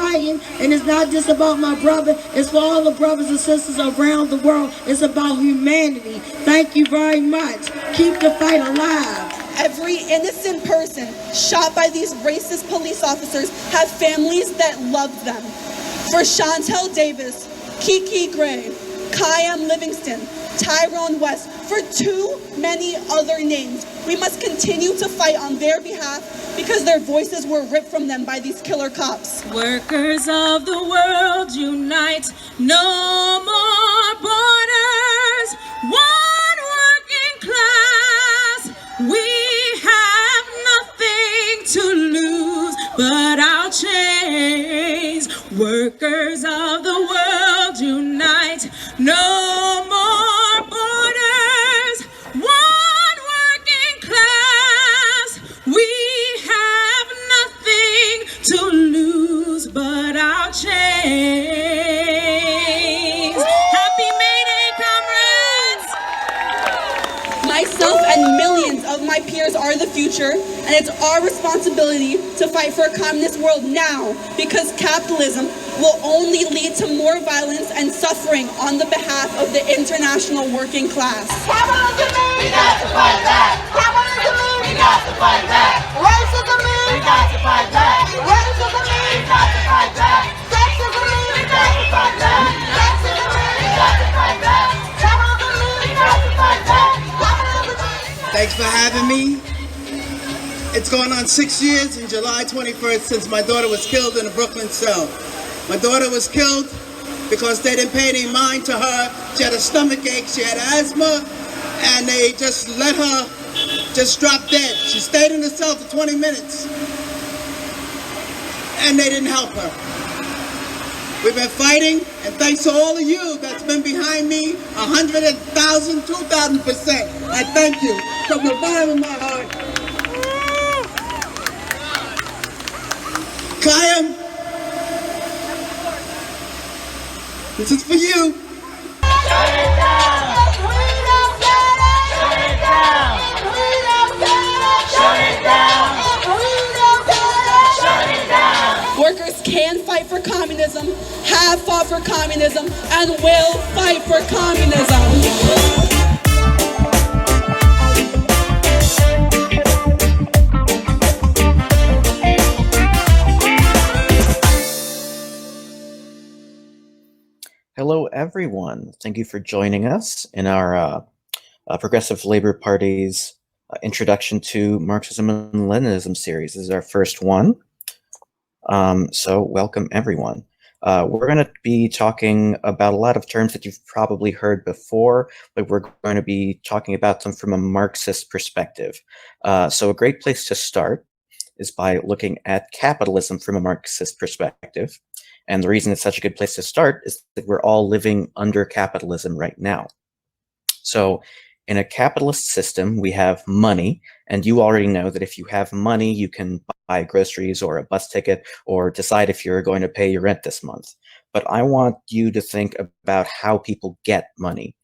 fighting, and it's not just about my brother, it's for all the brothers and sisters around the world. It's about humanity. Thank you very much. Keep the fight alive. Every innocent person shot by these racist police officers have families that love them. For Chantel Davis, Kiki Gray, Kayam Livingston, Tyrone West, for too many other names, we must continue to fight on their behalf because their voices were ripped from them by these killer cops. Workers of the world unite, no more borders, one working class. We have nothing to lose but our chains. Workers of the world unite, no more borders, one working class. We have nothing to lose but our chains. Happy May Day, comrades! Myself and millions of my peers are the future, and it's our responsibility to fight for a communist world now, because capitalism will only lead to more violence and suffering on the behalf of the international working class. Capitalism means we got to fight back. Capitalism means we got to fight back. Racism means we got to fight back. Racism means we got to fight back. Sexism means we got to fight back. Sexism means we got to fight back. Capitalism means we got to fight back. Thanks for having me. It's going on 6 years in July 21st since my daughter was killed in a Brooklyn cell. My daughter was killed because they didn't pay any mind to her. She had a stomach ache, she had asthma, and they just let her just drop dead. She stayed in the cell for 20 minutes, and they didn't help her. We've been fighting, and thanks to all of you that's been behind me, 100,000, 2,000%. I thank you from the bottom of my heart. Kayam, this is for you. Shut it down. We don't get it. Shut it down. We don't get it. Shut it down. We don't get it. Shut it down. Workers can fight for communism, have fought for communism, and will fight for communism. Hello, everyone. Thank you for joining us in our Progressive Labor Party's Introduction to Marxism and Leninism series. This is our first one. So welcome, everyone. We're going to be talking about a lot of terms that you've probably heard before, but we're going to be talking about them from a Marxist perspective. So a great place to start is by looking at capitalism from a Marxist perspective. And the reason it's such a good place to start is that we're all living under capitalism right now. So in a capitalist system, we have money, and you already know that if you have money, you can buy groceries or a bus ticket or decide if you're going to pay your rent this month. But I want you to think about how people get money.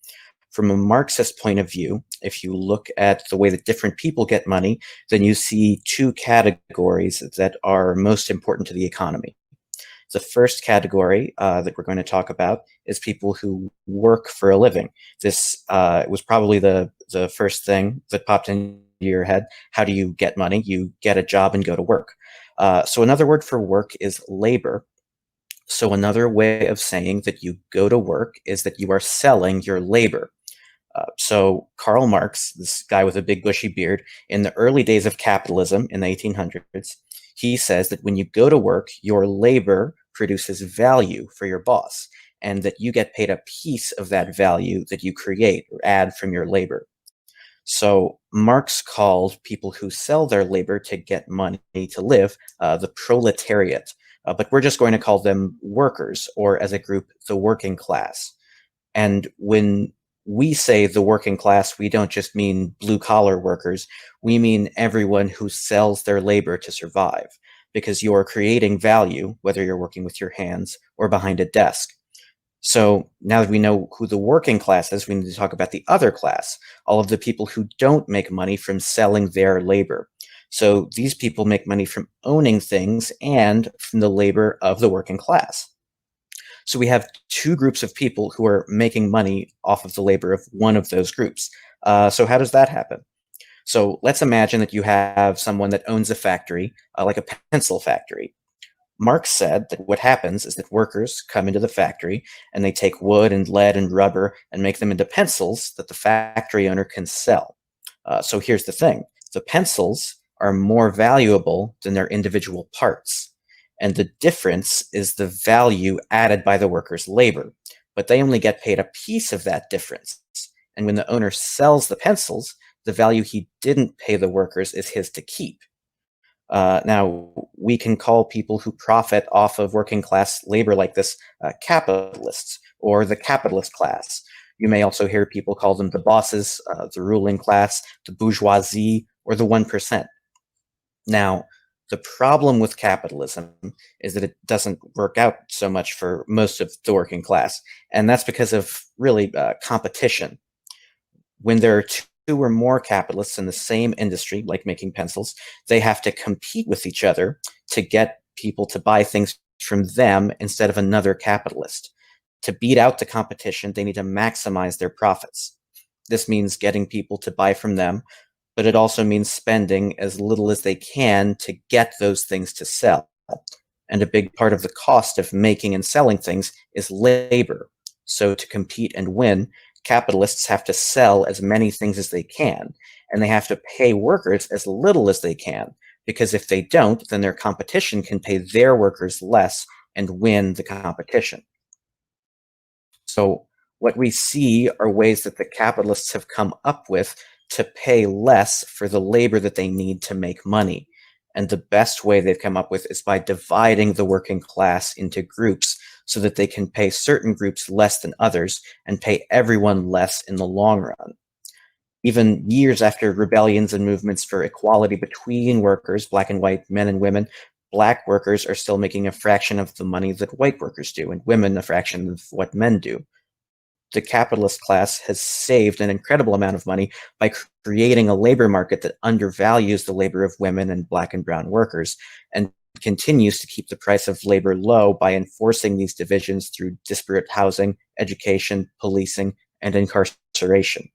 From a Marxist point of view, if you look at the way that different people get money, then you see two categories that are most important to the economy. The first category that we're going to talk about is people who work for a living. This was probably the first thing that popped into your head. How do you get money? You get a job and go to work. So another word for work is labor. So another way of saying that you go to work is that you are selling your labor. So Karl Marx, this guy with a big bushy beard, in the early days of capitalism in the 1800s, he says that when you go to work, your labor produces value for your boss, and that you get paid a piece of that value that you create or add from your labor. So Marx called people who sell their labor to get money to live the proletariat, but we're just going to call them workers, or as a group, the working class. And when we say the working class, we don't just mean blue-collar workers. We mean everyone who sells their labor to survive, because you're creating value, whether you're working with your hands or behind a desk. So now that we know who the working class is, we need to talk about the other class, all of the people who don't make money from selling their labor. So these people make money from owning things and from the labor of the working class. So we have two groups of people who are making money off of the labor of one of those groups. So how does that happen? So let's imagine that you have someone that owns a factory, like a pencil factory. Marx said that what happens is that workers come into the factory and they take wood and lead and rubber and make them into pencils that the factory owner can sell. So here's the thing. The pencils are more valuable than their individual parts. And the difference is the value added by the worker's labor. But they only get paid a piece of that difference. And when the owner sells the pencils, the value he didn't pay the workers is his to keep. Now, we can call people who profit off of working class labor like this capitalists, or the capitalist class. You may also hear people call them the bosses, the ruling class, the bourgeoisie, or the 1%. Now, the problem with capitalism is that it doesn't work out so much for most of the working class, and that's because of really competition. When there are two or more capitalists in the same industry, like making pencils, they have to compete with each other to get people to buy things from them instead of another capitalist. To beat out the competition, they need to maximize their profits. This means getting people to buy from them, but it also means spending as little as they can to get those things to sell. And a big part of the cost of making and selling things is labor. So to compete and win, capitalists have to sell as many things as they can, and they have to pay workers as little as they can, because if they don't, then their competition can pay their workers less and win the competition. So what we see are ways that the capitalists have come up with to pay less for the labor that they need to make money. And the best way they've come up with is by dividing the working class into groups so that they can pay certain groups less than others and pay everyone less in the long run. Even years after rebellions and movements for equality between workers, black and white, men and women, black workers are still making a fraction of the money that white workers do, and women a fraction of what men do. The capitalist class has saved an incredible amount of money by creating a labor market that undervalues the labor of women and black and brown workers, and continues to keep the price of labor low by enforcing these divisions through disparate housing, education, policing, and incarceration.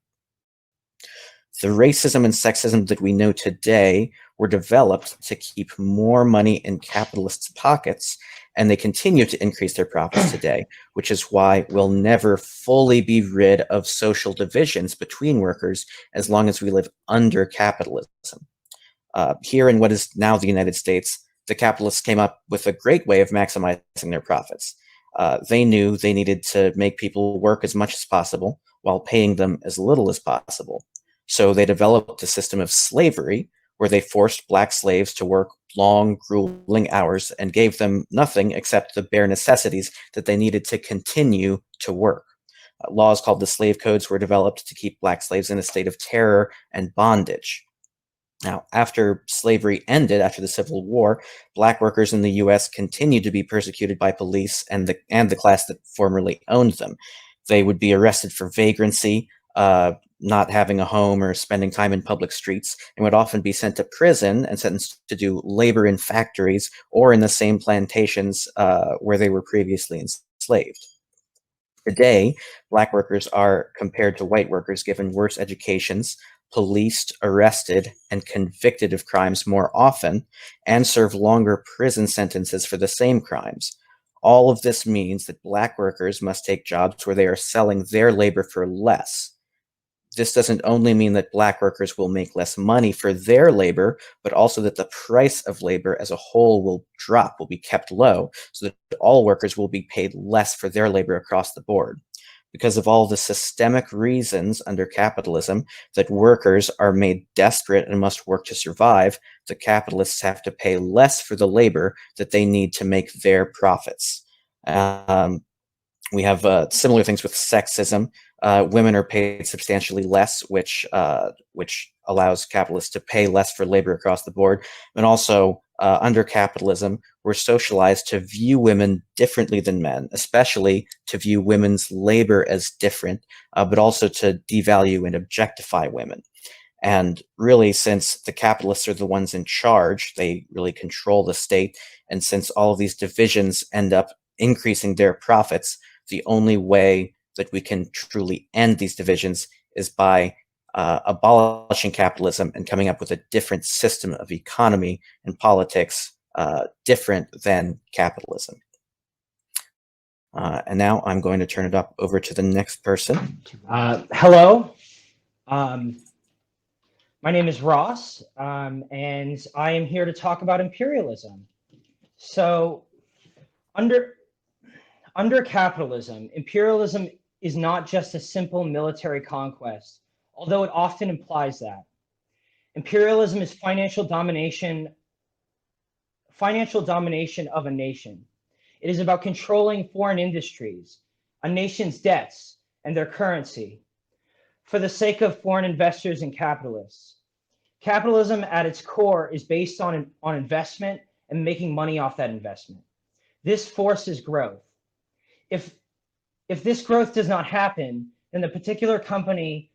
The racism and sexism that we know today were developed to keep more money in capitalists' pockets, and they continue to increase their profits today, which is why we'll never fully be rid of social divisions between workers as long as we live under capitalism. Here in what is now the United States, the capitalists came up with a great way of maximizing their profits. They knew they needed to make people work as much as possible while paying them as little as possible. So they developed a system of slavery where they forced black slaves to work long, grueling hours and gave them nothing except the bare necessities that they needed to continue to work. Laws called the slave codes were developed to keep black slaves in a state of terror and bondage. Now, after slavery ended after the Civil War, black workers in the U.S. continued to be persecuted by police and the class that formerly owned them. They would be arrested for vagrancy, not having a home or spending time in public streets, and would often be sent to prison and sentenced to do labor in factories or in the same plantations where they were previously enslaved. Today, black workers are, compared to white workers, given worse educations, policed, arrested, and convicted of crimes more often, and serve longer prison sentences for the same crimes. All of this means that black workers must take jobs where they are selling their labor for less. This doesn't only mean that black workers will make less money for their labor, but also that the price of labor as a whole will drop, will be kept low, so that all workers will be paid less for their labor across the board. Because of all the systemic reasons under capitalism that workers are made desperate and must work to survive, the capitalists have to pay less for the labor that they need to make their profits. We have similar things with sexism. Women are paid substantially less, which allows capitalists to pay less for labor across the board. And also, under capitalism, we're socialized to view women differently than men, especially to view women's labor as different, but also to devalue and objectify women. And really, since the capitalists are the ones in charge, they really control the state. And since all of these divisions end up increasing their profits, the only way that we can truly end these divisions is by abolishing capitalism and coming up with a different system of economy and politics different than capitalism. And now I'm going to turn it up over to the next person. Hello. My name is Ross, and I am here to talk about imperialism. So under capitalism, imperialism is not just a simple military conquest, although it often implies that. Imperialism is financial domination of a nation. It is about controlling foreign industries, a nation's debts, and their currency for the sake of foreign investors and capitalists. Capitalism at its core is based on investment and making money off that investment. This forces growth. If this growth does not happen, then the particular company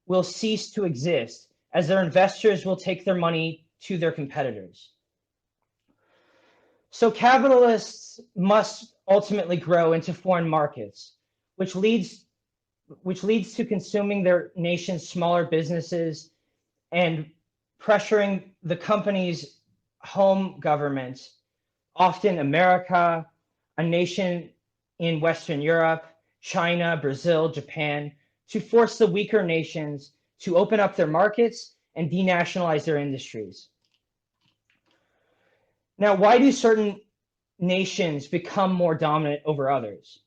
will cease to exist, as their investors will take their money to their competitors. So capitalists must ultimately grow into foreign markets, which leads to consuming their nation's smaller businesses and pressuring the company's home government, often America, a nation in Western Europe, China, Brazil, Japan, to force the weaker nations to open up their markets and denationalize their industries. Now, why do certain nations become more dominant over others?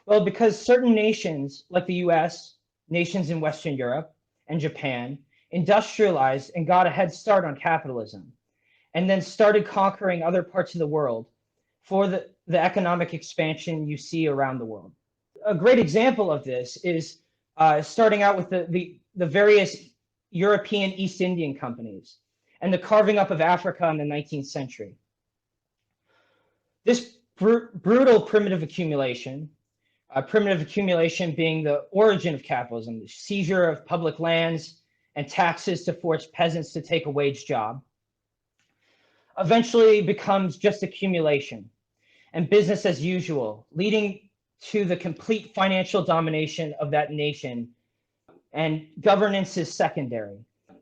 Well, because certain nations, like the US, nations in Western Europe, and Japan, industrialized and got a head start on capitalism, and then started conquering other parts of the world for the economic expansion you see around the world. A great example of this is starting out with the various European East Indian companies and the carving up of Africa in the 19th century. This brutal primitive accumulation being the origin of capitalism, the seizure of public lands and taxes to force peasants to take a wage job, eventually becomes just accumulation and business as usual, leading to the complete financial domination of that nation, and governance is secondary.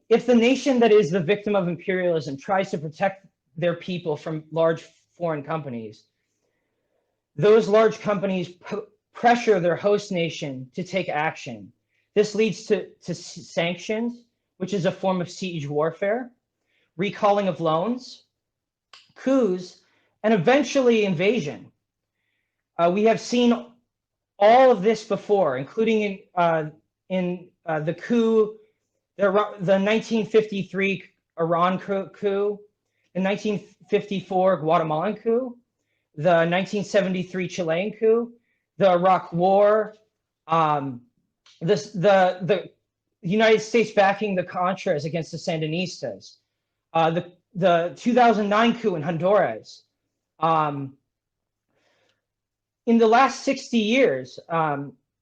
If the nation that is the victim of imperialism tries to protect their people from large foreign companies, those large companies pressure their host nation to take action. This leads to sanctions, which is a form of siege warfare, recalling of loans, coups, and eventually invasion. We have seen all of this before, including in the coup, the 1953 Iran coup, the 1954 Guatemalan coup, the 1973 Chilean coup, the Iraq War, the United States backing the Contras against the Sandinistas, the 2009 coup in Honduras. In the last 60 years,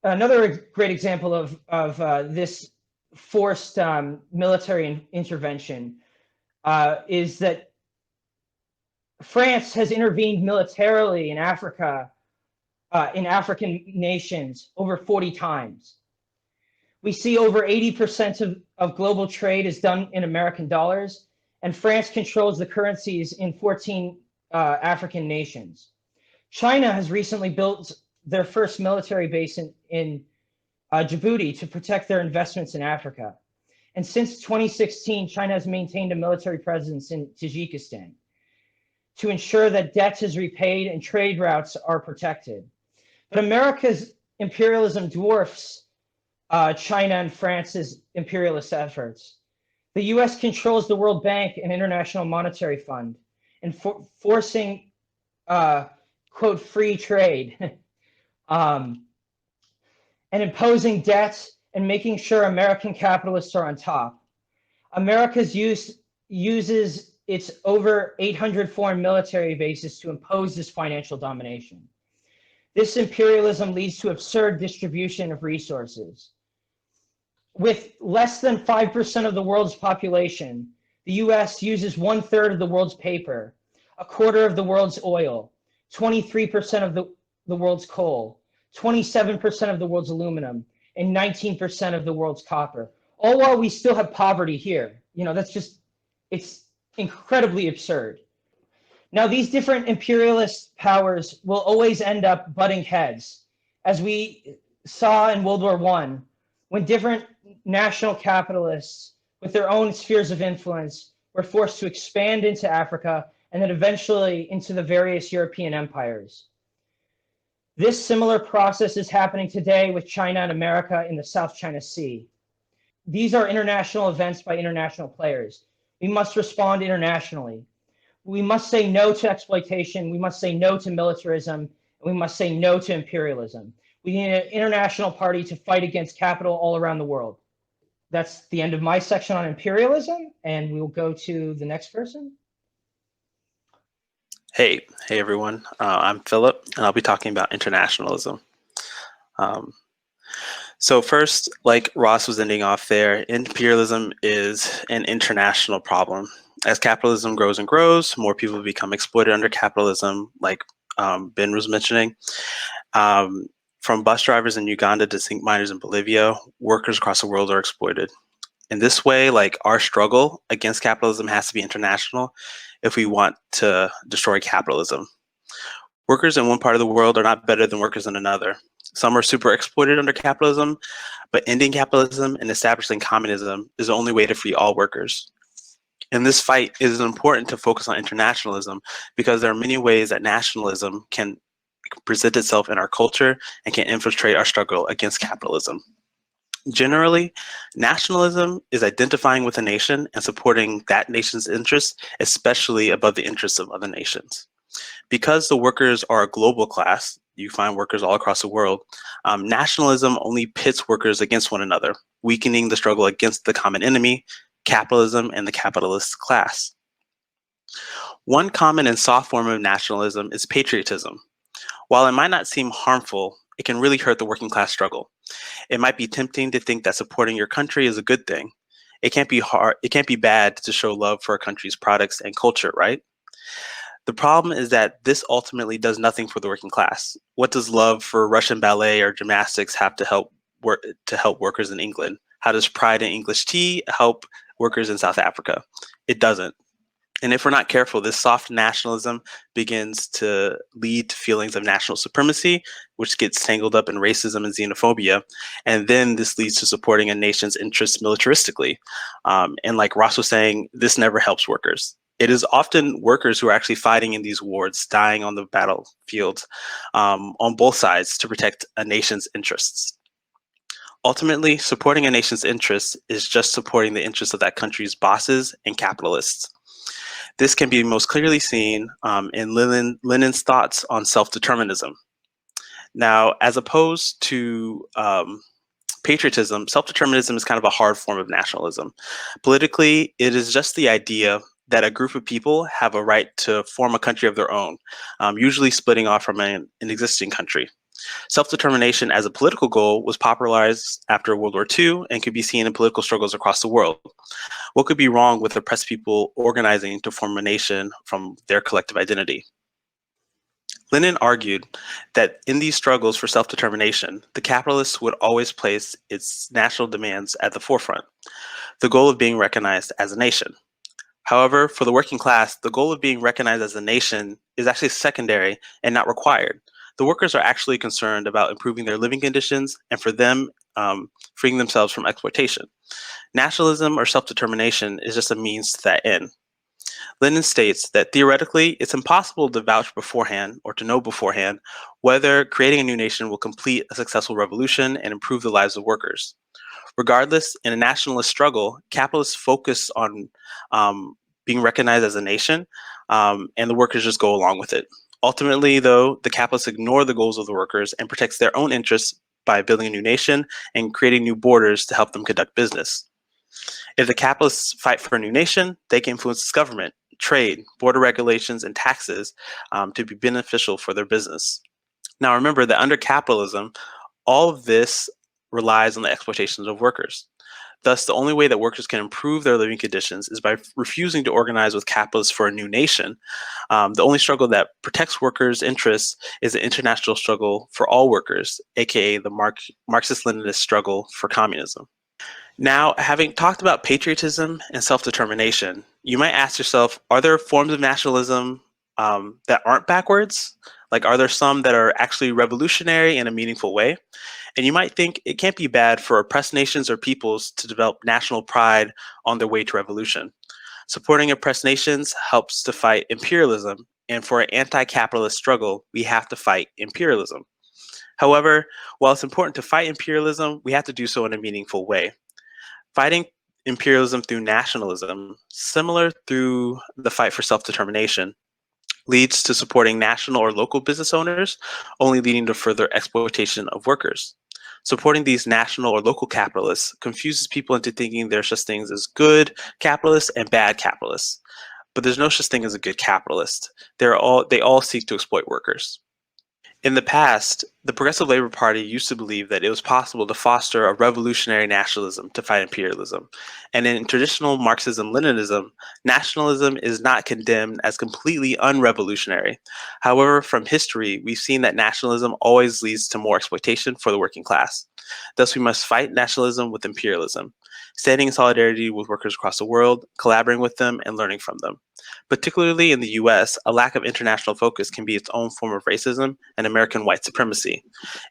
another great example of this forced military intervention is that France has intervened militarily in Africa, in African nations, over 40 times. We see over 80% of global trade is done in American dollars, and France controls the currencies in 14 African nations. China has recently built their first military base in Djibouti to protect their investments in Africa. And since 2016, China has maintained a military presence in Tajikistan to ensure that debt is repaid and trade routes are protected. But America's imperialism dwarfs China and France's imperialist efforts. The US controls the World Bank and International Monetary Fund, and forcing, quote, free trade, and imposing debts and making sure American capitalists are on top. America's uses its over 800 foreign military bases to impose this financial domination. This imperialism leads to absurd distribution of resources. With less than 5% of the world's population, the US uses 1/3 of the world's paper, a quarter of the world's oil, 23% of the world's coal, 27% of the world's aluminum, and 19% of the world's copper. All while we still have poverty here. That's just, it's incredibly absurd. Now, these different imperialist powers will always end up butting heads, as we saw in World War I, when different national capitalists with their own spheres of influence were forced to expand into Africa and then eventually into the various European empires. This similar process is happening today with China and America in the South China Sea. These are international events by international players. We must respond internationally. We must say no to exploitation. We must say no to militarism. And we must say no to imperialism. We need an international party to fight against capital all around the world. That's the end of my section on imperialism, and we'll go to the next person. Hey everyone. I'm Philip, and I'll be talking about internationalism. So first, like Ross was ending off there, imperialism is an international problem. As capitalism grows and grows, more people become exploited under capitalism, like Ben was mentioning. From bus drivers in Uganda to zinc miners in Bolivia, workers across the world are exploited. In this way, like, our struggle against capitalism has to be international if we want to destroy capitalism. Workers in one part of the world are not better than workers in another. Some are super exploited under capitalism, but ending capitalism and establishing communism is the only way to free all workers. In this fight, it is important to focus on internationalism because there are many ways that nationalism can present itself in our culture and can infiltrate our struggle against capitalism. Generally, nationalism is identifying with a nation and supporting that nation's interests, especially above the interests of other nations. Because the workers are a global class, you find workers all across the world, nationalism only pits workers against one another, weakening the struggle against the common enemy, capitalism and the capitalist class. One common and soft form of nationalism is patriotism. While it might not seem harmful, it can really hurt the working class struggle. It might be tempting to think that supporting your country is a good thing. It can't be bad to show love for a country's products and culture, right? The problem is that this ultimately does nothing for the working class. What does love for Russian ballet or gymnastics have to help workers in England? How does pride in English tea help workers in South Africa? It doesn't. And if we're not careful, this soft nationalism begins to lead to feelings of national supremacy, which gets tangled up in racism and xenophobia. And then this leads to supporting a nation's interests militaristically. And like Ross was saying, this never helps workers. It is often workers who are actually fighting in these wars, dying on the battlefield on both sides to protect a nation's interests. Ultimately, supporting a nation's interests is just supporting the interests of that country's bosses and capitalists. This can be most clearly seen in Lenin's thoughts on self-determinism. Now, as opposed to patriotism, self-determinism is kind of a hard form of nationalism. Politically, it is just the idea that a group of people have a right to form a country of their own, usually splitting off from an existing country. Self-determination as a political goal was popularized after World War II and could be seen in political struggles across the world. What could be wrong with oppressed people organizing to form a nation from their collective identity? Lenin argued that in these struggles for self-determination, the capitalists would always place its national demands at the forefront, the goal of being recognized as a nation. However, for the working class, the goal of being recognized as a nation is actually secondary and not required. The workers are actually concerned about improving their living conditions and for them freeing themselves from exploitation. Nationalism or self-determination is just a means to that end. Lenin states that theoretically, it's impossible to vouch beforehand or to know beforehand whether creating a new nation will complete a successful revolution and improve the lives of workers. Regardless, in a nationalist struggle, capitalists focus on being recognized as a nation, and the workers just go along with it. Ultimately, though, the capitalists ignore the goals of the workers and protects their own interests by building a new nation and creating new borders to help them conduct business. If the capitalists fight for a new nation, they can influence its government, trade, border regulations, and taxes to be beneficial for their business. Now, remember that under capitalism, all of this relies on the exploitations of workers. Thus, the only way that workers can improve their living conditions is by refusing to organize with capitalists for a new nation. The only struggle that protects workers' interests is the international struggle for all workers, aka the Marxist-Leninist struggle for communism. Now, having talked about patriotism and self-determination, you might ask yourself, are there forms of nationalism that aren't backwards? Like, are there some that are actually revolutionary in a meaningful way? And you might think it can't be bad for oppressed nations or peoples to develop national pride on their way to revolution. Supporting oppressed nations helps to fight imperialism, and for an anti-capitalist struggle, we have to fight imperialism. However, while it's important to fight imperialism, we have to do so in a meaningful way. Fighting imperialism through nationalism, similar through the fight for self-determination, leads to supporting national or local business owners, only leading to further exploitation of workers. Supporting these national or local capitalists confuses people into thinking there's such things as good capitalists and bad capitalists. But there's no such thing as a good capitalist. They all seek to exploit workers. In the past, the Progressive Labor Party used to believe that it was possible to foster a revolutionary nationalism to fight imperialism. And in traditional Marxism-Leninism, nationalism is not condemned as completely unrevolutionary. However, from history, we've seen that nationalism always leads to more exploitation for the working class. Thus, we must fight nationalism with imperialism, standing in solidarity with workers across the world, collaborating with them, and learning from them. Particularly in the US, a lack of international focus can be its own form of racism and American white supremacy,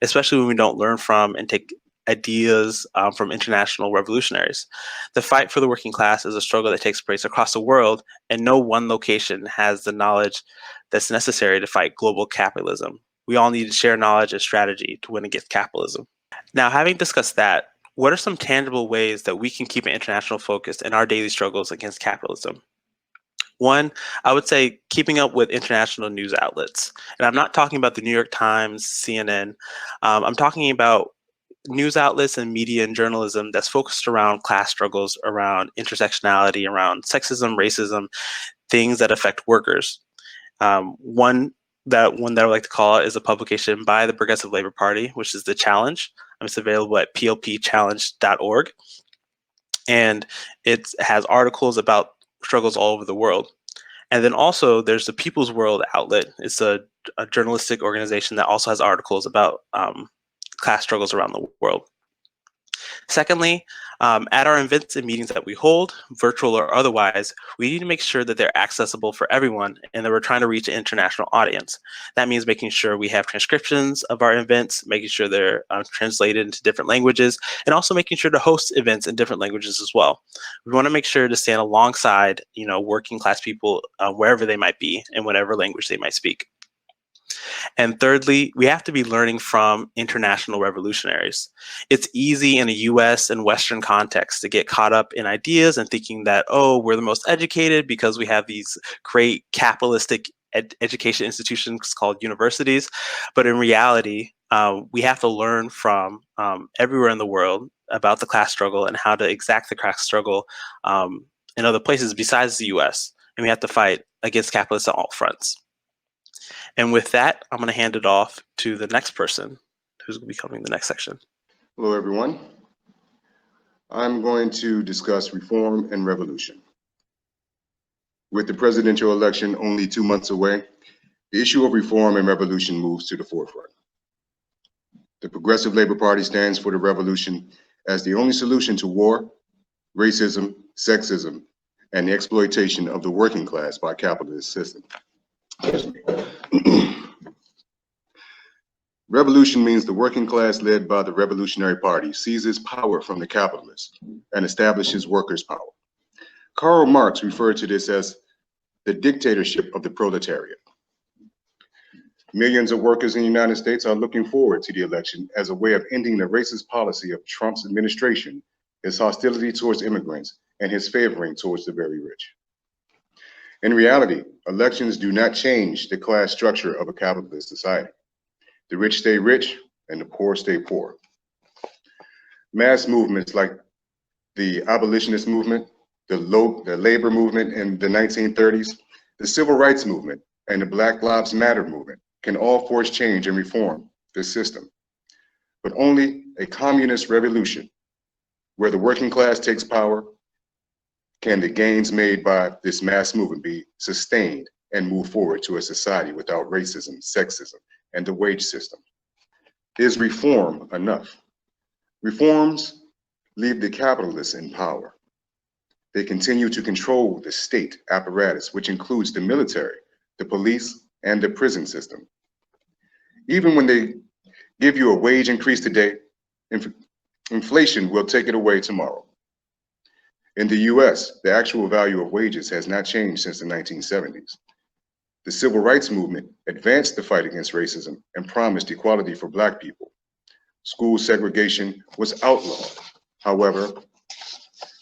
especially when we don't learn from and take ideas from international revolutionaries. The fight for the working class is a struggle that takes place across the world, and no one location has the knowledge that's necessary to fight global capitalism. We all need to share knowledge and strategy to win against capitalism. Now, having discussed that, what are some tangible ways that we can keep an international focus in our daily struggles against capitalism? One, I would say keeping up with international news outlets. And I'm not talking about the New York Times, CNN. I'm talking about news outlets and media and journalism that's focused around class struggles, around intersectionality, around sexism, racism, things that affect workers. One that I would like to call is a publication by the Progressive Labor Party, which is The Challenge. It's available at plpchallenge.org. And it has articles about struggles all over the world. And then also there's the People's World outlet. It's a journalistic organization that also has articles about class struggles around the world. Secondly, at our events and meetings that we hold, virtual or otherwise, we need to make sure that they're accessible for everyone and that we're trying to reach an international audience. That means making sure we have transcriptions of our events, making sure they're translated into different languages, and also making sure to host events in different languages as well. We want to make sure to stand alongside, working class people wherever they might be and whatever language they might speak. And thirdly, we have to be learning from international revolutionaries. It's easy in a US and Western context to get caught up in ideas and thinking that, we're the most educated because we have these great capitalistic education institutions called universities. But in reality, we have to learn from everywhere in the world about the class struggle and how to exact the class struggle in other places besides the US. And we have to fight against capitalists on all fronts. And with that, I'm going to hand it off to the next person who's going to be covering the next section. Hello, everyone. I'm going to discuss reform and revolution. With the presidential election only 2 months away, the issue of reform and revolution moves to the forefront. The Progressive Labor Party stands for the revolution as the only solution to war, racism, sexism, and the exploitation of the working class by capitalist system. Revolution means the working class led by the Revolutionary Party seizes power from the capitalists and establishes workers' power. Karl Marx referred to this as the dictatorship of the proletariat. Millions of workers in the United States are looking forward to the election as a way of ending the racist policy of Trump's administration, his hostility towards immigrants, and his favoring towards the very rich. In reality, elections do not change the class structure of a capitalist society. The rich stay rich and the poor stay poor. Mass movements like the abolitionist movement, the labor movement in the 1930s, the civil rights movement, and the Black Lives Matter movement can all force change and reform this system. But only a communist revolution Where the working class takes power, can the gains made by this mass movement be sustained and move forward to a society without racism, sexism, and the wage system? Is reform enough? Reforms leave the capitalists in power. They continue to control the state apparatus, which includes the military, the police, and the prison system. Even when they give you a wage increase today, inflation will take it away tomorrow. In the US, the actual value of wages has not changed since the 1970s. The civil rights movement advanced the fight against racism and promised equality for Black people. School segregation was outlawed. However,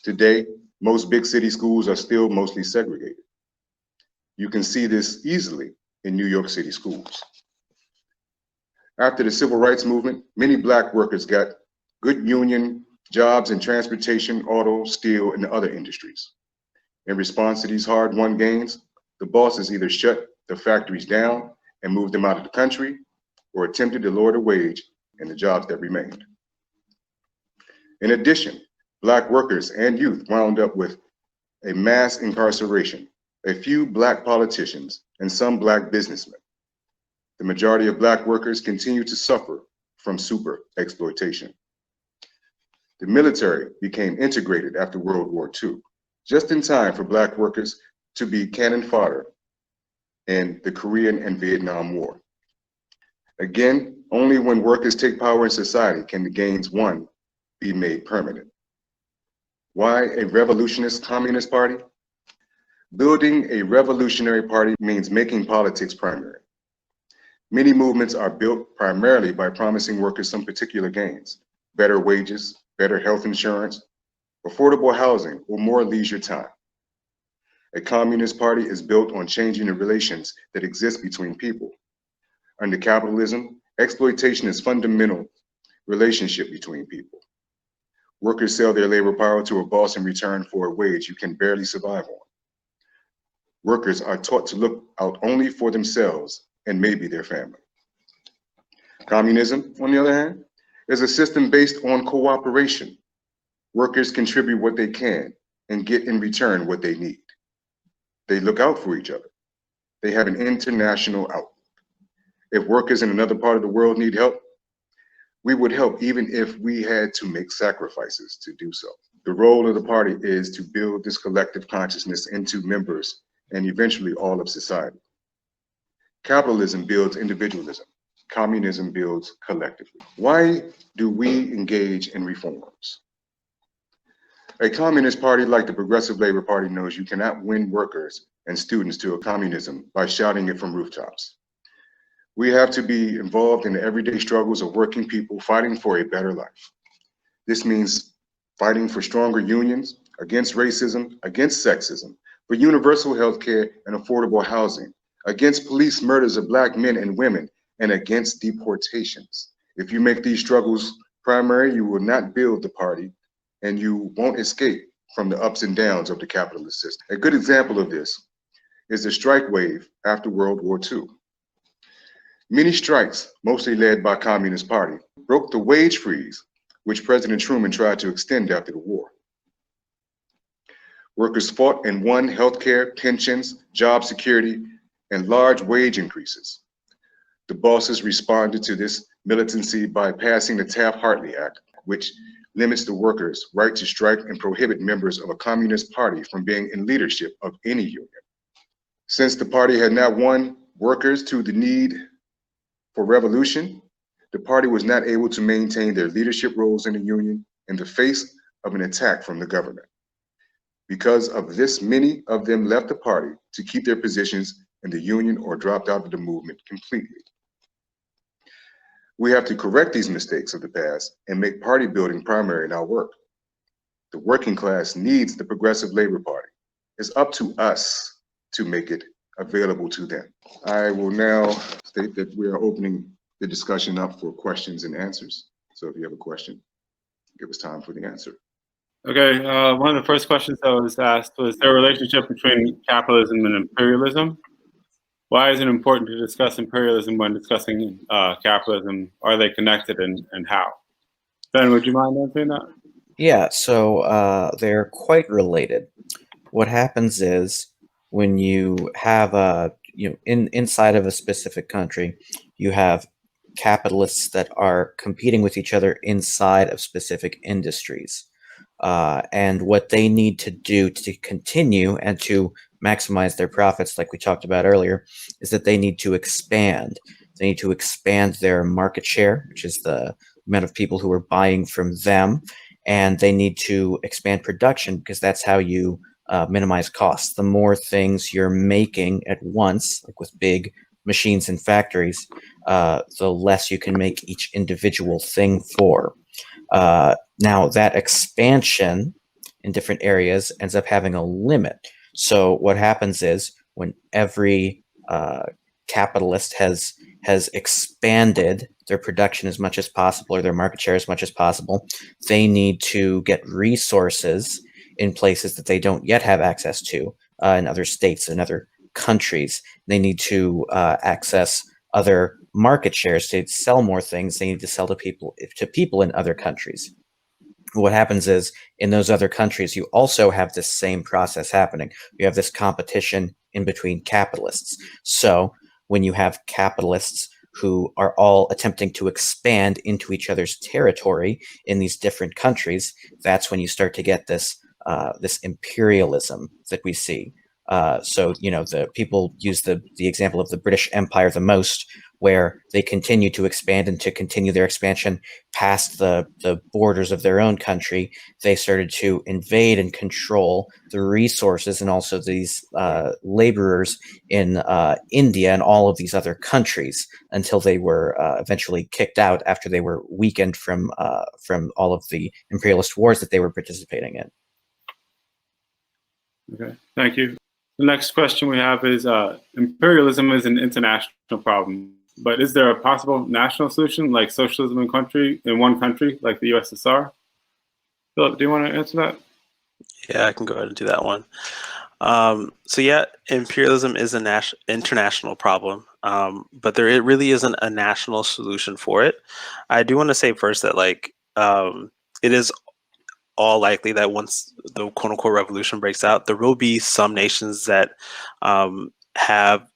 today, most big city schools are still mostly segregated. You can see this easily in New York City schools. After the civil rights movement, many Black workers got good union jobs in transportation, auto, steel, and other industries. In response to these hard-won gains, the bosses either shut the factories down and moved them out of the country, or attempted to lower the wage in the jobs that remained. In addition, Black workers and youth wound up with a mass incarceration, a few Black politicians, and some Black businessmen. The majority of Black workers continue to suffer from super exploitation. The military became integrated after World War II, just in time for Black workers to be cannon fodder in the Korean and Vietnam War. Again, only when workers take power in society can the gains won be made permanent. Why a revolutionist communist party? Building a revolutionary party means making politics primary. Many movements are built primarily by promising workers some particular gains: better wages, better health insurance, affordable housing, or more leisure time. A communist party is built on changing the relations that exist between people. Under capitalism, exploitation is fundamental relationship between people. Workers sell their labor power to a boss in return for a wage you can barely survive on. Workers are taught to look out only for themselves and maybe their family. Communism, on the other hand, is a system based on cooperation. Workers contribute what they can and get in return what they need. They look out for each other. They have an international outlook. If workers in another part of the world need help, we would help even if we had to make sacrifices to do so. The role of the party is to build this collective consciousness into members and eventually all of society. Capitalism builds individualism. Communism builds collectively. Why do we engage in reforms? A communist party like the Progressive Labor Party knows you cannot win workers and students to a communism by shouting it from rooftops. We have to be involved in the everyday struggles of working people fighting for a better life. This means fighting for stronger unions, against racism, against sexism, for universal health care and affordable housing, against police murders of Black men and women, and against deportations. If you make these struggles primary, you will not build the party and you won't escape from the ups and downs of the capitalist system. A good example of this is the strike wave after World War II. Many strikes, mostly led by Communist Party, broke the wage freeze, which President Truman tried to extend after the war. Workers fought and won healthcare, pensions, job security, and large wage increases. The bosses responded to this militancy by passing the Taft-Hartley Act, which limits the workers' right to strike and prohibit members of a communist party from being in leadership of any union. Since the party had not won workers to the need for revolution, the party was not able to maintain their leadership roles in the union in the face of an attack from the government. Because of this, many of them left the party to keep their positions in the union or dropped out of the movement completely. We have to correct these mistakes of the past and make party building primary in our work. The working class needs the Progressive Labor Party. It's up to us to make it available to them. I will now state that we are opening the discussion up for questions and answers. So if you have a question, give us time for the answer. Okay, one of the first questions that was asked was there a relationship between capitalism and imperialism? Why is it important to discuss imperialism when discussing capitalism? Are they connected and how? Ben, would you mind answering that? Yeah, so they're quite related. What happens is when you have inside of a specific country, you have capitalists that are competing with each other inside of specific industries. And what they need to do to continue and to maximize their profits, like we talked about earlier, is that they need to expand. They need to expand their market share, which is the amount of people who are buying from them, and they need to expand production because that's how you minimize costs. The more things you're making at once, like with big machines and factories, the less you can make each individual thing for. Now, that expansion in different areas ends up having a limit. So what happens is when every capitalist has expanded their production as much as possible or their market share as much as possible, they need to get resources in places that they don't yet have access to in other states and other countries. They need to access other market shares to sell more things. They need to sell to people in other countries. What happens is in those other countries, you also have this same process happening. You have this competition in between capitalists. So when you have capitalists who are all attempting to expand into each other's territory in these different countries, that's when you start to get this this imperialism that we see. So the people use the example of the British Empire the most, where they continue to expand and to continue their expansion past the borders of their own country. They started to invade and control the resources and also these laborers in India and all of these other countries until they were eventually kicked out after they were weakened from all of the imperialist wars that they were participating in. Okay, thank you. The next question we have is, imperialism is an international problem, but is there a possible national solution like socialism in one country, like the USSR? Philip, do you want to answer that? Yeah, I can go ahead and do that one. So yeah, imperialism is an international problem, but it really isn't a national solution for it. I do want to say first that it is all likely that once the quote unquote revolution breaks out, there will be some nations that have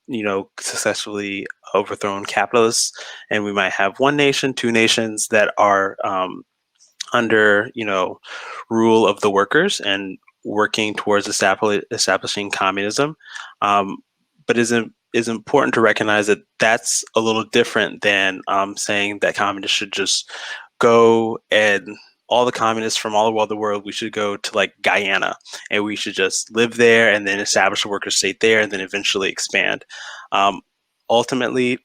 successfully overthrown capitalists, and we might have one nation, two nations that are under rule of the workers and working towards establishing communism. But is important to recognize that that's a little different than saying that communists should just go and all the communists from all over the world, we should go to like Guyana and we should just live there and then establish a worker state there and then eventually expand. Ultimately,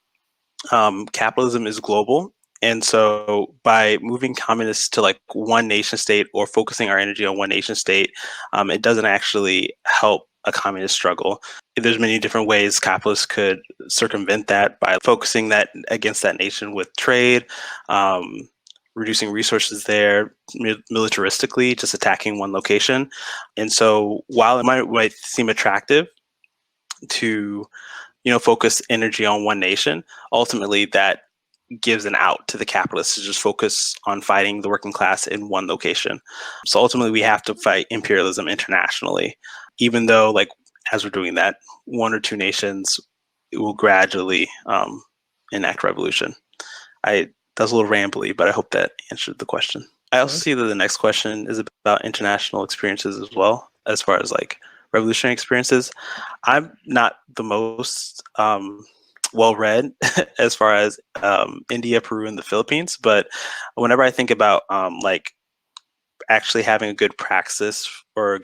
capitalism is global. And so by moving communists to like one nation state or focusing our energy on one nation state, it doesn't actually help a communist struggle. There's many different ways capitalists could circumvent that by focusing that against that nation with trade, reducing resources there militaristically, just attacking one location. And so while it might seem attractive to focus energy on one nation, ultimately that gives an out to the capitalists to just focus on fighting the working class in one location. So ultimately we have to fight imperialism internationally, even though as we're doing that, one or two nations will gradually enact revolution. That was a little rambly, but I hope that answered the question. I also see that the next question is about international experiences as well, as far as revolutionary experiences. I'm not the most well-read as far as India, Peru, and the Philippines, but whenever I think about actually having a good practice for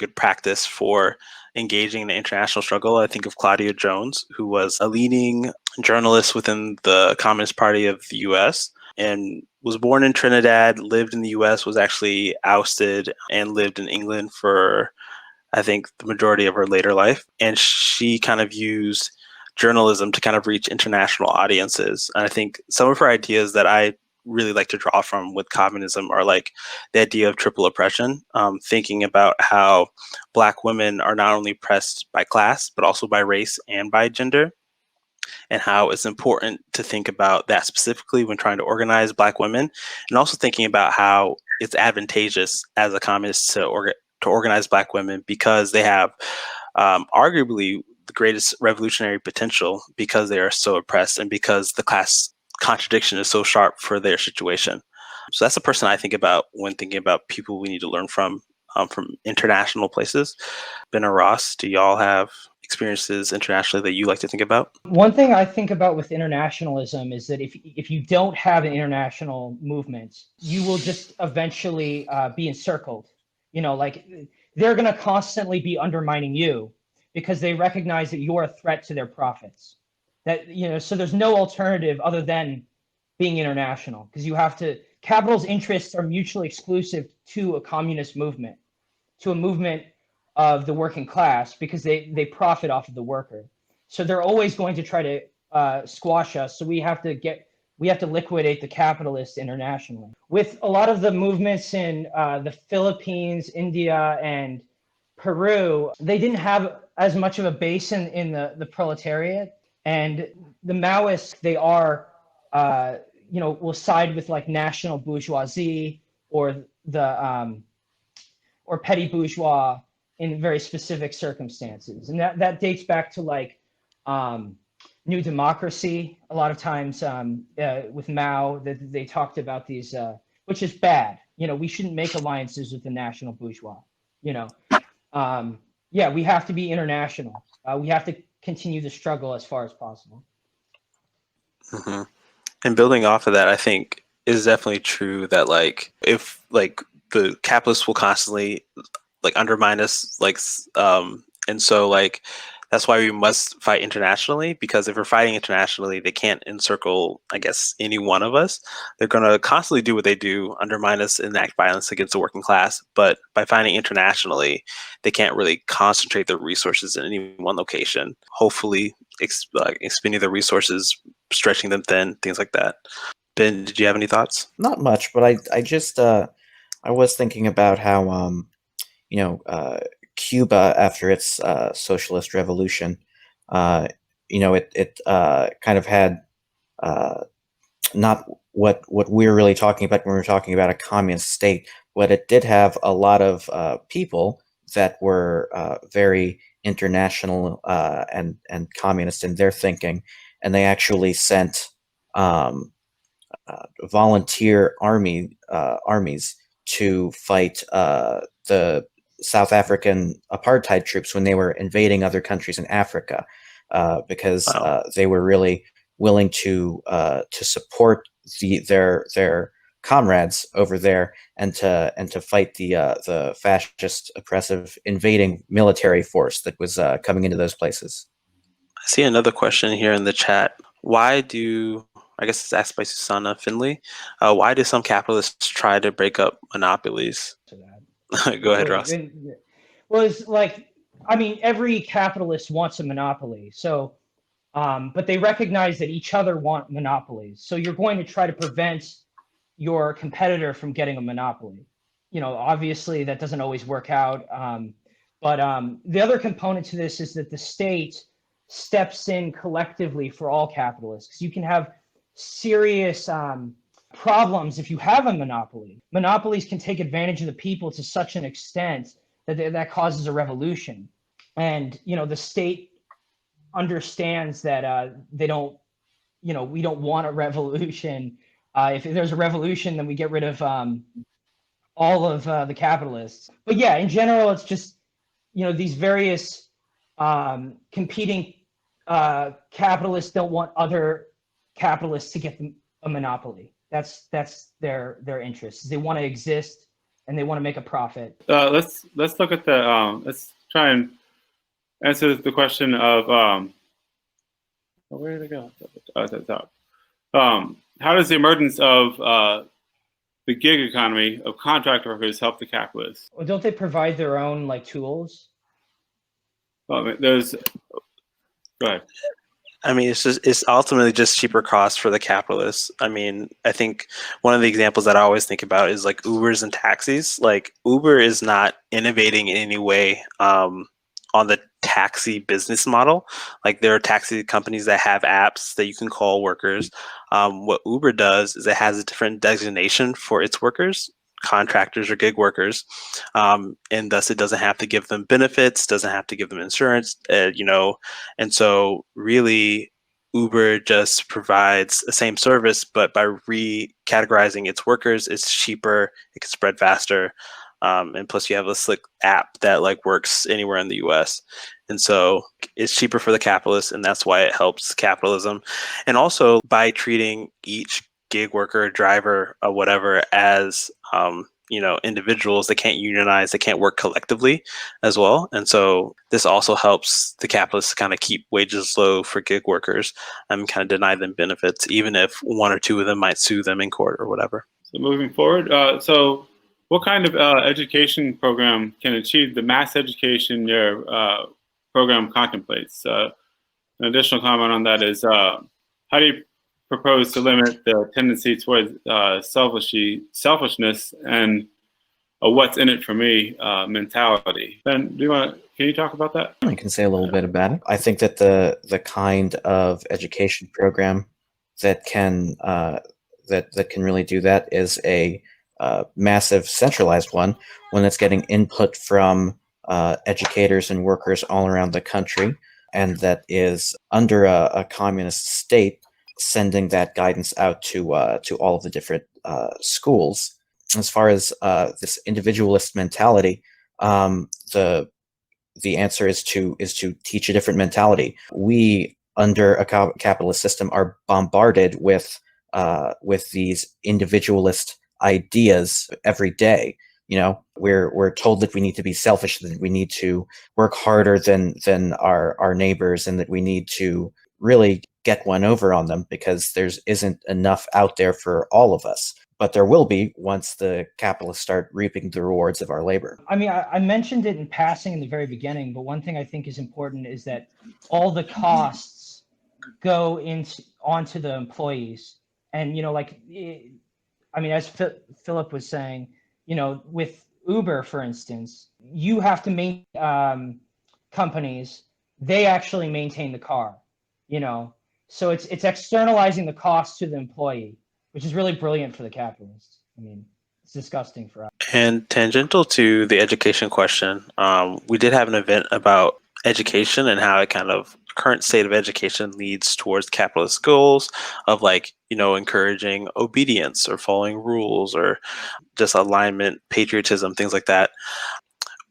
engaging in the international struggle, I think of Claudia Jones, who was a leading journalist within the Communist Party of the US and was born in Trinidad, lived in the US, was actually ousted and lived in England for, I think, the majority of her later life. And she kind of used journalism to kind of reach international audiences. And I think some of her ideas that I really like to draw from with communism are the idea of triple oppression, thinking about how Black women are not only oppressed by class, but also by race and by gender, and how it's important to think about that specifically when trying to organize Black women, and also thinking about how it's advantageous as a communist to organize Black women because they have arguably the greatest revolutionary potential because they are so oppressed and because the class contradiction is so sharp for their situation. So that's the person I think about when thinking about people we need to learn from international places. Ben or Ross, do y'all have experiences internationally that you like to think about? One thing I think about with internationalism is that if you don't have an international movement, you will just eventually be encircled. You know, like they're going to constantly be undermining you because they recognize that you're a threat to their profits. That, you know, so there's no alternative other than being international because you have to. Capital's interests are mutually exclusive to a communist movement, to a movement of the working class, because they profit off of the worker. So they're always going to try to squash us. So we have to liquidate the capitalists internationally. With a lot of the movements in the Philippines, India, and Peru, they didn't have as much of a base in the proletariat. And the Maoists, they are, will side with like national bourgeoisie or the or petty bourgeois in very specific circumstances. And that dates back to like New Democracy. A lot of times with Mao, they talked about these, which is bad. You know, we shouldn't make alliances with the national bourgeois. You know, we have to be international. We have to continue the struggle as far as possible. Mm-hmm. And building off of that, I think is definitely true that like if like the capitalists will constantly like undermine us, like and so like that's why we must fight internationally, because if we're fighting internationally, they can't encircle, I guess, any one of us. They're going to constantly do what they do, undermine us, enact violence against the working class. But by fighting internationally, they can't really concentrate their resources in any one location. Hopefully, expending the resources, stretching them thin, things like that. Ben, did you have any thoughts? Not much, but I just I was thinking about how Cuba, after its socialist revolution, it kind of had not what we're really talking about when we're talking about a communist state, but it did have a lot of people that were very international and communist in their thinking, and they actually sent volunteer armies to fight the South African apartheid troops when they were invading other countries in Africa, because they were really willing to support their comrades over there and to fight the fascist, oppressive, invading military force that was coming into those places. I see another question here in the chat. Why do, I guess it's asked by Susanna Finley, why do some capitalists try to break up monopolies? Go ahead, Ross. Well, it's like, I mean, every capitalist wants a monopoly. So, but they recognize that each other want monopolies. So you're going to try to prevent your competitor from getting a monopoly. You know, obviously that doesn't always work out. But the other component to this is that the state steps in collectively for all capitalists. 'Cause you can have serious problems if you have a monopoly. Monopolies can take advantage of the people to such an extent that that causes a revolution. And, you know, the state understands that they don't, you know, we don't want a revolution. If there's a revolution, then we get rid of all of the capitalists. But yeah, in general, it's just, you know, these various competing capitalists don't want other capitalists to get a monopoly. That's their interest. They want to exist and they want to make a profit. Let's look at the let's try and answer the question of where did it go? At the top. How does the emergence of the gig economy of contract workers help the capitalists? Well, don't they provide their own like tools? Well, go ahead. I mean, it's ultimately just cheaper costs for the capitalists. I mean, I think one of the examples that I always think about is like Ubers and taxis. Like Uber is not innovating in any way on the taxi business model. Like there are taxi companies that have apps that you can call workers. What Uber does is it has a different designation for its workers. contractors or gig workers, and thus it doesn't have to give them benefits, doesn't have to give them insurance, and so really Uber just provides the same service, but by recategorizing its workers, it's cheaper, it can spread faster, and plus you have a slick app that like works anywhere in the US. And so it's cheaper for the capitalists, and that's why it helps capitalism. And also by treating each gig worker, driver, or whatever as individuals, they can't unionize, they can't work collectively as well. And so this also helps the capitalists kind of keep wages low for gig workers and kind of deny them benefits, even if one or two of them might sue them in court or whatever. So moving forward, so what kind of education program can achieve the mass education your program contemplates? An additional comment on that is, how do you propose to limit the tendency towards selfishness and a what's in it for me mentality? Ben, can you talk about that? I can say a little bit about it. I think that the kind of education program that can really do that is a massive centralized one that's getting input from educators and workers all around the country, and that is under a communist state, sending that guidance out to all of the different schools. As far as this individualist mentality, the answer is to teach a different mentality. We, under a capitalist system, are bombarded with these individualist ideas every day. We're told that we need to be selfish, that we need to work harder than our neighbors, and that we need to really get one over on them because there isn't enough out there for all of us. But there will be once the capitalists start reaping the rewards of our labor. I mean, I mentioned it in passing in the very beginning, but one thing I think is important is that all the costs go onto the employees. And, as Philip was saying, with Uber, for instance, you have to make companies, they actually maintain the car, So it's externalizing the cost to the employee, which is really brilliant for the capitalists. I mean, it's disgusting for us. And tangential to the education question, we did have an event about education and how it kind of current state of education leads towards capitalist goals of encouraging obedience or following rules or just alignment, patriotism, things like that.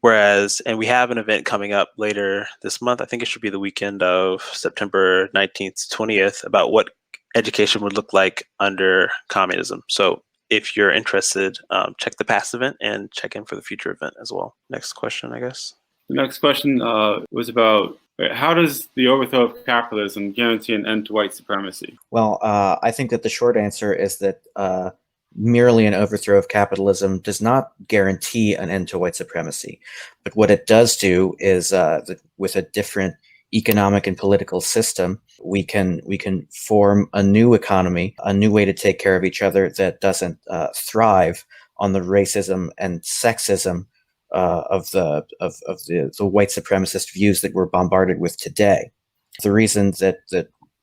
Whereas, and we have an event coming up later this month, I think it should be the weekend of September 19th to 20th, about what education would look like under communism. So if you're interested, check the past event and check in for the future event as well. Next question, I guess. The next question was about how does the overthrow of capitalism guarantee an end to white supremacy? Well, I think that the short answer is that merely an overthrow of capitalism does not guarantee an end to white supremacy. But what it does do is that with a different economic and political system, we can form a new economy, a new way to take care of each other that doesn't thrive on the racism and sexism of the white supremacist views that we're bombarded with today. The reason that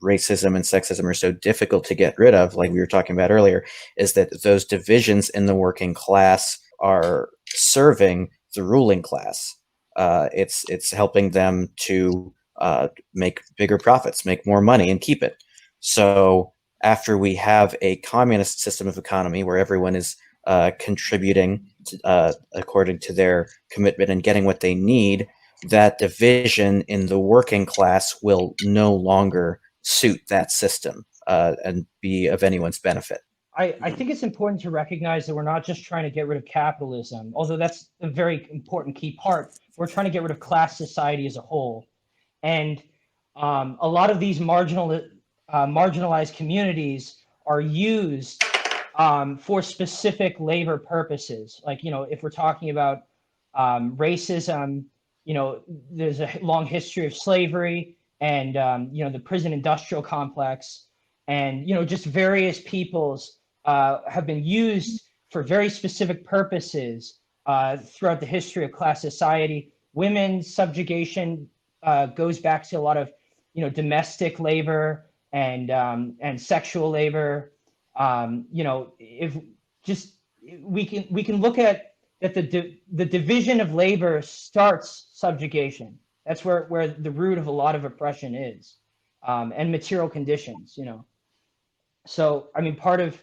racism and sexism are so difficult to get rid of, like we were talking about earlier, is that those divisions in the working class are serving the ruling class. It's helping them to make bigger profits, make more money, and keep it. So after we have a communist system of economy where everyone is contributing according to their commitment and getting what they need, that division in the working class will no longer suit that system and be of anyone's benefit. I think it's important to recognize that we're not just trying to get rid of capitalism, although that's a very important key part. We're trying to get rid of class society as a whole. And a lot of these marginalized communities are used for specific labor purposes. Like, if we're talking about racism, there's a long history of slavery and, the prison industrial complex, and, just various peoples have been used for very specific purposes throughout the history of class society. Women's subjugation goes back to a lot of, domestic labor and sexual labor. If we can look at that the division of labor starts subjugation. That's where the root of a lot of oppression is, and material conditions. So I mean, part of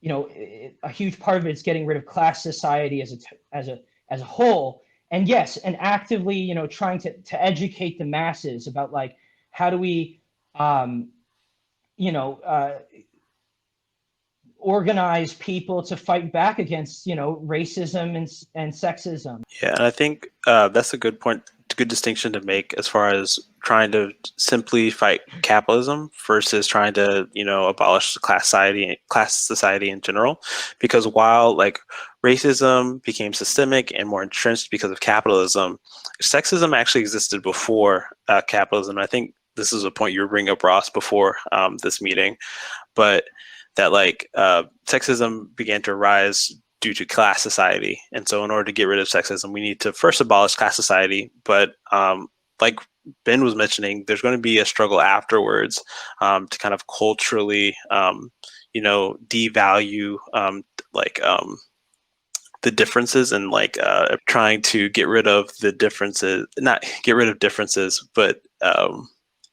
a huge part of it is getting rid of class society as a whole, and yes, and actively trying to educate the masses about like how do we organize people to fight back against racism and sexism. Yeah, and I think that's a good point, good distinction to make as far as trying to simply fight capitalism versus trying to, abolish class society in general. Because while like racism became systemic and more entrenched because of capitalism, sexism actually existed before capitalism. I think this is a point you were bringing up, Ross, before this meeting, but that like sexism began to rise due to class society. And so in order to get rid of sexism, we need to first abolish class society. But like Ben was mentioning, there's going to be a struggle afterwards to kind of culturally, devalue the differences and like trying to get rid of the differences, not get rid of differences, but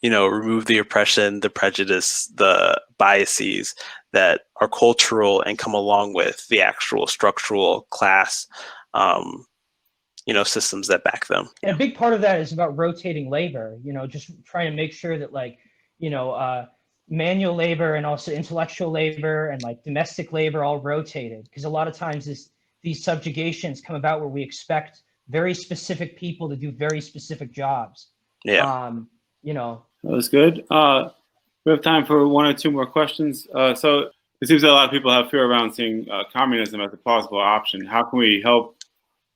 remove the oppression, the prejudice, the biases that are cultural and come along with the actual structural class, systems that back them. And a big part of that is about rotating labor, just trying to make sure that like, manual labor and also intellectual labor and like domestic labor all rotated. Because a lot of times these subjugations come about where we expect very specific people to do very specific jobs. Yeah. That was good. We have time for one or two more questions. So it seems that a lot of people have fear around seeing communism as a plausible option. How can we help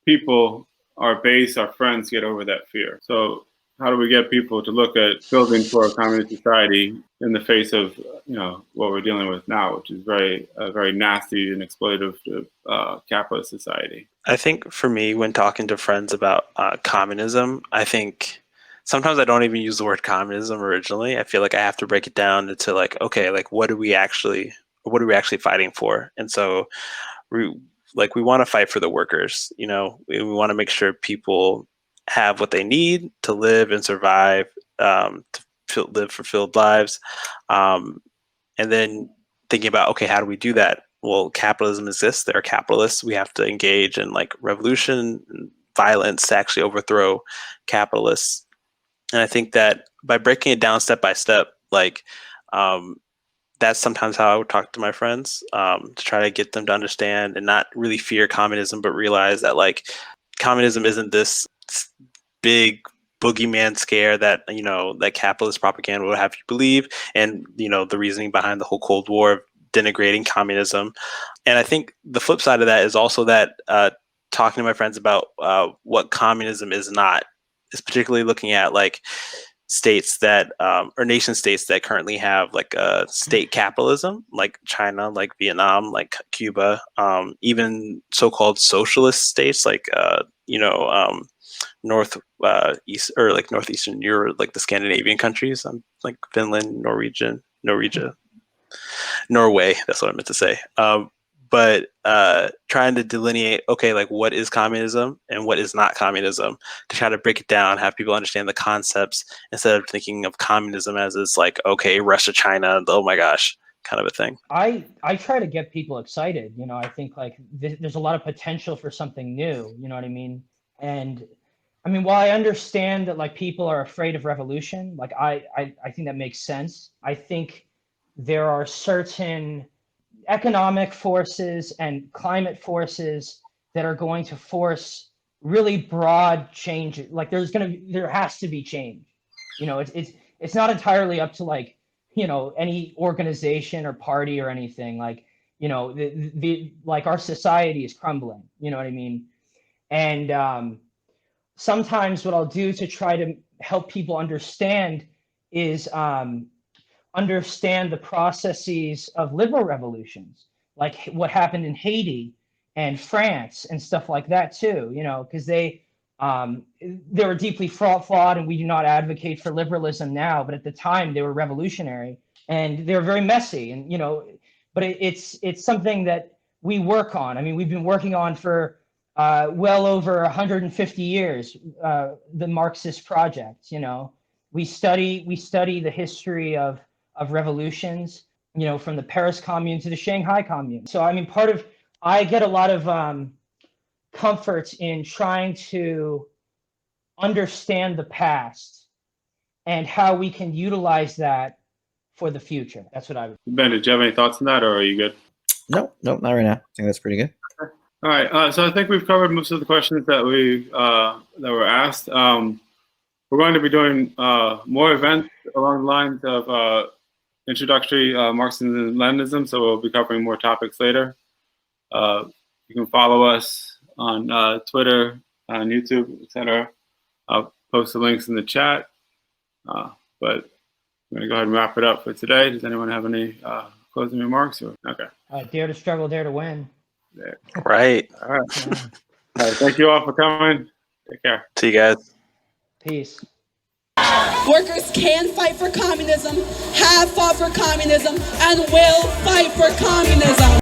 people, our base, our friends, get over that fear? So how do we get people to look at building for a communist society in the face of what we're dealing with now, which is very nasty and exploitative capitalist society? I think for me, when talking to friends about communism, I think sometimes I don't even use the word communism originally. I feel like I have to break it down into like, okay, like what are we actually fighting for? And so we want to fight for the workers. We want to make sure people have what they need to live and survive, to live fulfilled lives. And then thinking about, okay, how do we do that? Well, capitalism exists. There are capitalists. We have to engage in like revolution and violence to actually overthrow capitalists. And I think that by breaking it down step by step, like that's sometimes how I would talk to my friends, to try to get them to understand and not really fear communism, but realize that like communism isn't this big boogeyman scare that that capitalist propaganda will have you believe, and the reasoning behind the whole Cold War of denigrating communism. And I think the flip side of that is also that talking to my friends about what communism is not, is particularly looking at like states that or nation states that currently have like state capitalism, like China, like Vietnam, like Cuba, even so-called socialist states like northeast or like northeastern Europe, like the Scandinavian countries, like Finland, Norway. That's what I meant to say. But trying to delineate, okay, like what is communism and what is not communism, to try to break it down, have people understand the concepts instead of thinking of communism as it's like, okay, Russia, China, oh my gosh, kind of a thing. I try to get people excited. I think like there's a lot of potential for something new. You know what I mean? And I mean, while I understand that like people are afraid of revolution, like I think that makes sense. I think there are certain economic forces and climate forces that are going to force really broad change. Like there has to be change. It's not entirely up to like, any organization or party or anything. Like, like our society is crumbling, you know what I mean? And sometimes what I'll do to try to help people understand is understand the processes of liberal revolutions, like what happened in Haiti and France and stuff like that too, because they were deeply flawed, and we do not advocate for liberalism now, but at the time they were revolutionary and they were very messy, and but it's something that we work on. I mean, we've been working on for well over 150 years, the Marxist project. You know, we study the history of revolutions, you know, from the Paris Commune to the Shanghai Commune. So I mean, I get a lot of comfort in trying to understand the past and how we can utilize that for the future. That's what I would. Ben, did you have any thoughts on that, or are you good? No, not right now. I think that's pretty good. All right, so I think we've covered most of the questions that were asked. We're going to be doing more events along the lines of introductory Marxism and Leninism, so we'll be covering more topics later. You can follow us on Twitter, on YouTube, etc. I'll post the links in the chat. But I'm going to go ahead and wrap it up for today. Does anyone have any closing remarks? Okay. Dare to struggle, dare to win. There. Right. All right. All right. Thank you all for coming. Take care. See you guys. Peace. Workers can fight for communism, have fought for communism, and will fight for communism.